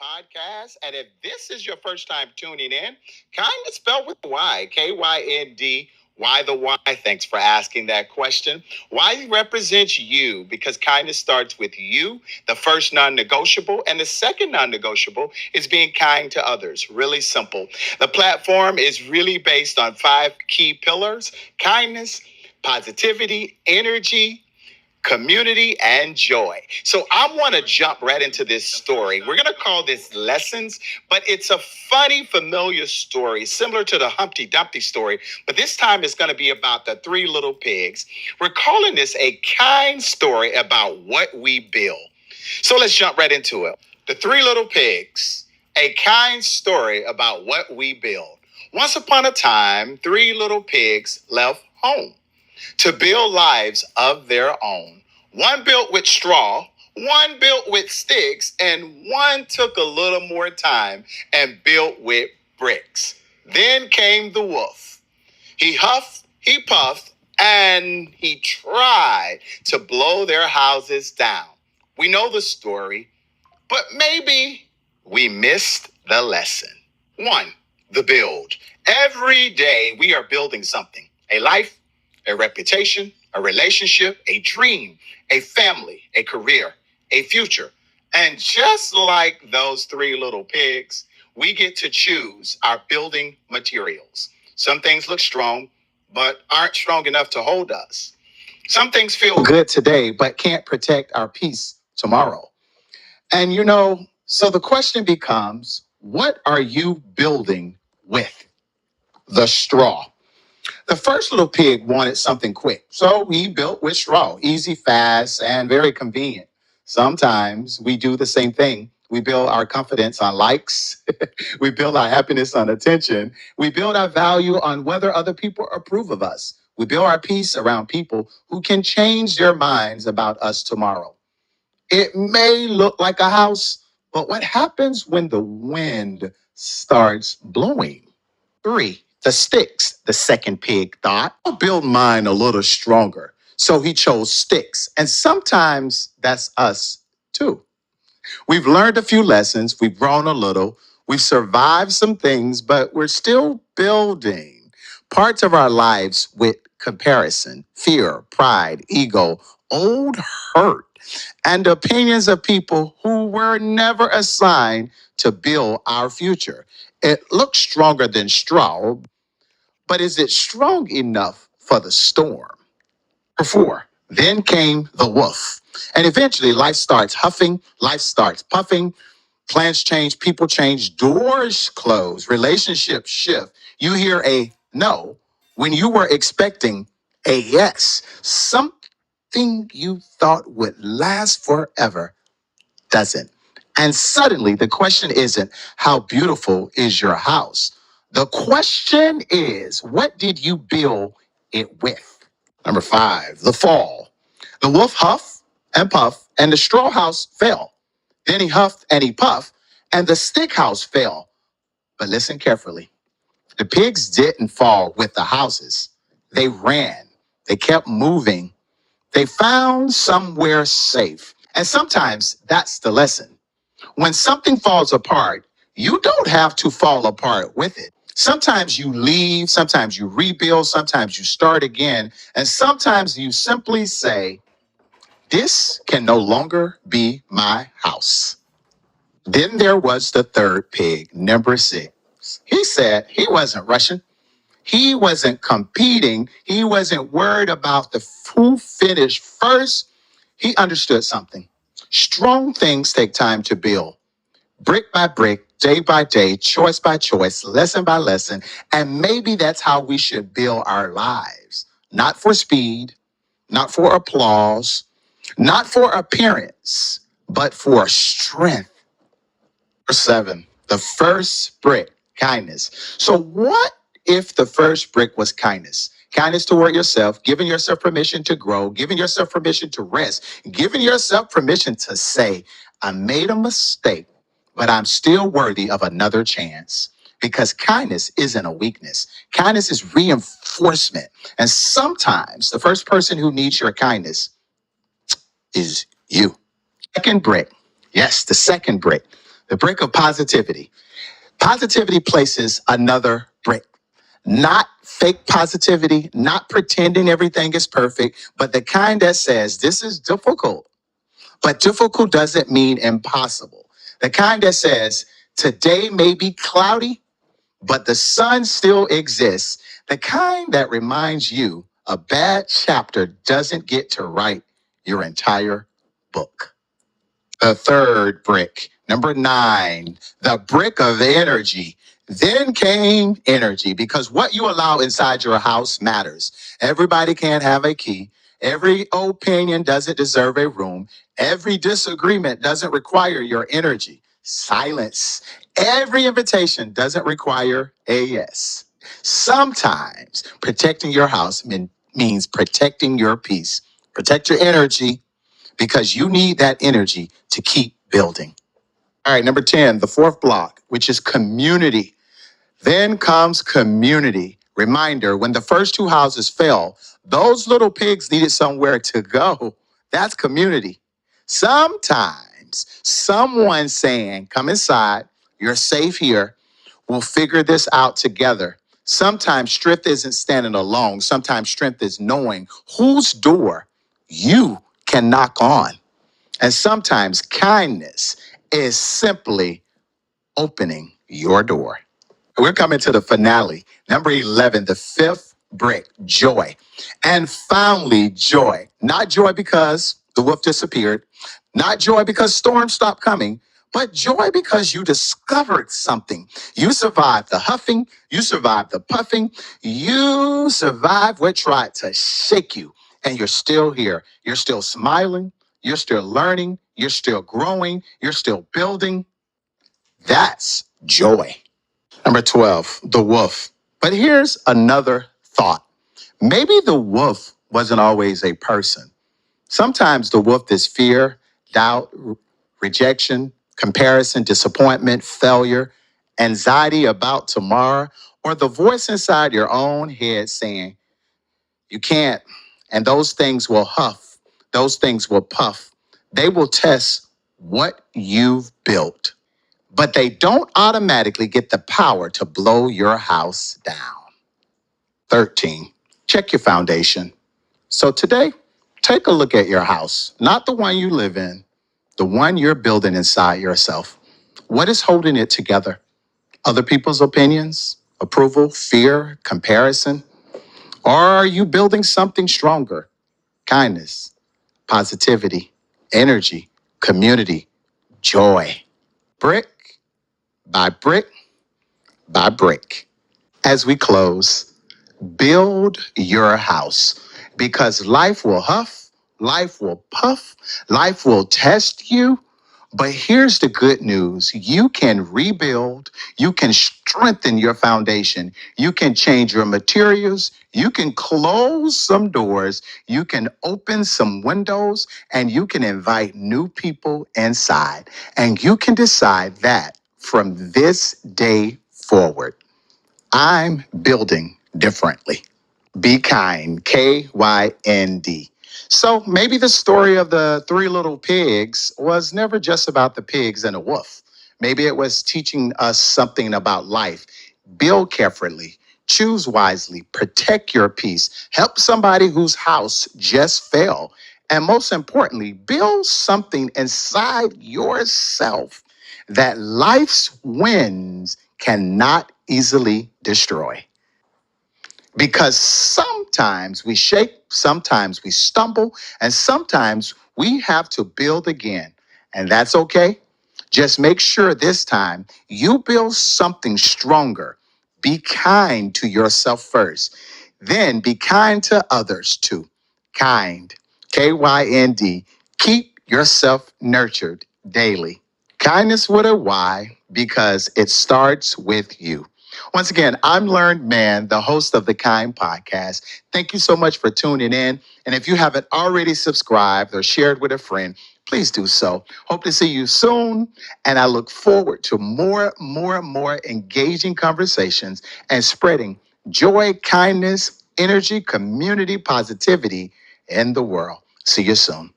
podcast. And if this is your first time tuning in, kind is spelled with Y, Kynd. Why the why? Thanks for asking that question. Why represents you? Because kindness starts with you, the first non negotiable. And the second non negotiable is being kind to others. Really simple. The platform is really based on 5 key pillars: kindness, positivity, energy, community, and joy. So I want to jump right into this story. We're going to call this Lessons, but it's a funny, familiar story, similar to the Humpty Dumpty story, but this time it's going to be about the 3 little pigs. We're calling this a kind story about what we build. So let's jump right into it. The 3 little pigs, a kind story about what we build. Once upon a time, 3 little pigs left home to build lives of their own. One built with straw, one built with sticks, and one took a little more time and built with bricks. Then came the wolf. He huffed, he puffed, and he tried to blow their houses down. We know the story, but maybe we missed the lesson. 1. The build. Every day we are building something: a life, a reputation, a relationship, a dream, a family, a career, a future. And just like those 3 little pigs, we get to choose our building materials. Some things look strong, but aren't strong enough to hold us. Some things feel good today, but can't protect our peace tomorrow. And so the question becomes, what are you building with? The straw. The first little pig wanted something quick, so he built with straw, easy, fast, and very convenient. Sometimes we do the same thing. We build our confidence on likes. We build our happiness on attention. We build our value on whether other people approve of us. We build our peace around people who can change their minds about us tomorrow. It may look like a house, but what happens when the wind starts blowing? 3. The sticks. The second pig thought, I'll build mine a little stronger. So he chose sticks. And sometimes that's us too. We've learned a few lessons. We've grown a little. We've survived some things, but we're still building parts of our lives with comparison, fear, pride, ego, old hurt, and opinions of people who were never assigned to build our future. It looks stronger than straw, but is it strong enough for the storm? 4. Then came the wolf. And eventually life starts huffing, life starts puffing, plans change, people change, doors close, relationships shift. You hear a no when you were expecting a yes. Something you thought would last forever doesn't. And suddenly the question isn't, how beautiful is your house? The question is, what did you build it with? Number 5, the fall. The wolf huffed and puffed, and the straw house fell. Then he huffed and he puffed, and the stick house fell. But listen carefully. The pigs didn't fall with the houses. They ran. They kept moving. They found somewhere safe. And sometimes that's the lesson. When something falls apart, you don't have to fall apart with it. Sometimes you leave, sometimes you rebuild, sometimes you start again, and sometimes you simply say, this can no longer be my house. Then there was the 3rd pig, number 6. He said he wasn't rushing. He wasn't competing. He wasn't worried about who finished first. He understood something. Strong things take time to build. Brick by brick, day by day, choice by choice, lesson by lesson. And maybe that's how we should build our lives. Not for speed, not for applause, not for appearance, but for strength. Number 7, the first brick, kindness. So what if the first brick was kindness? Kindness toward yourself, giving yourself permission to grow, giving yourself permission to rest, giving yourself permission to say, I made a mistake, but I'm still worthy of another chance. Because kindness isn't a weakness. Kindness is reinforcement. And sometimes the first person who needs your kindness is you. Second brick. Yes, the second brick. The brick of positivity. Positivity places another brick. Not fake positivity, not pretending everything is perfect, but the kind that says this is difficult, but difficult doesn't mean impossible. The kind that says today may be cloudy, but the sun still exists. The kind that reminds you a bad chapter doesn't get to write your entire book. The third brick, number 9, the brick of energy. Then came energy because what you allow inside your house matters. Everybody can't have a key. Every opinion doesn't deserve a room. Every disagreement doesn't require your energy. Silence. Every invitation doesn't require a yes. Sometimes protecting your house means protecting your peace. Protect your energy because you need that energy to keep building. All right, number 10, the fourth block, which is community. Then comes community. Reminder, when the first 2 houses fell, those little pigs needed somewhere to go. That's community. Sometimes someone saying, come inside, you're safe here, we'll figure this out together. Sometimes strength isn't standing alone. Sometimes strength is knowing whose door you can knock on. And sometimes kindness is simply opening your door. We're coming to the finale. Number 11, the fifth brick, joy. And finally, joy. Not joy because the wolf disappeared, not joy because storms stopped coming, but joy because you discovered something. You survived the huffing, you survived the puffing, you survived what tried to shake you, and you're still here. You're still smiling, you're still learning, you're still growing, you're still building. That's joy. Number 12, the wolf. But here's another thought. Maybe the wolf wasn't always a person. Sometimes the wolf is fear, doubt, rejection, comparison, disappointment, failure, anxiety about tomorrow, or the voice inside your own head saying, you can't. And those things will huff, those things will puff. They will test what you've built, but they don't automatically get the power to blow your house down. 13, check your foundation. So today, take a look at your house, not the one you live in, the one you're building inside yourself. What is holding it together? Other people's opinions, approval, fear, comparison? Or are you building something stronger? Kindness, positivity, energy, community, joy. Brick by brick by brick. As we close, build your house because life will huff, life will puff, life will test you. But here's the good news. You can rebuild, you can strengthen your foundation, you can change your materials, you can close some doors, you can open some windows, and you can invite new people inside. And you can decide that from this day forward, I'm building differently. Be kind, Kynd. So maybe the story of the 3 little pigs was never just about the pigs and a wolf. Maybe it was teaching us something about life. Build carefully, choose wisely, protect your peace, help somebody whose house just fell. And most importantly, build something inside yourself that life's winds cannot easily destroy. Because sometimes we shake, sometimes we stumble, and sometimes we have to build again. And that's okay. Just make sure this time you build something stronger. Be kind to yourself first, then be kind to others too. Kynd, Kynd. Keep yourself nurtured daily. Kindness with a Y because it starts with you. Once again, I'm Learned Man, the host of the Kynd podcast. Thank you so much for tuning in. And if you haven't already subscribed or shared with a friend, please do so. Hope to see you soon. And I look forward to more engaging conversations and spreading joy, kindness, energy, community, positivity in the world. See you soon.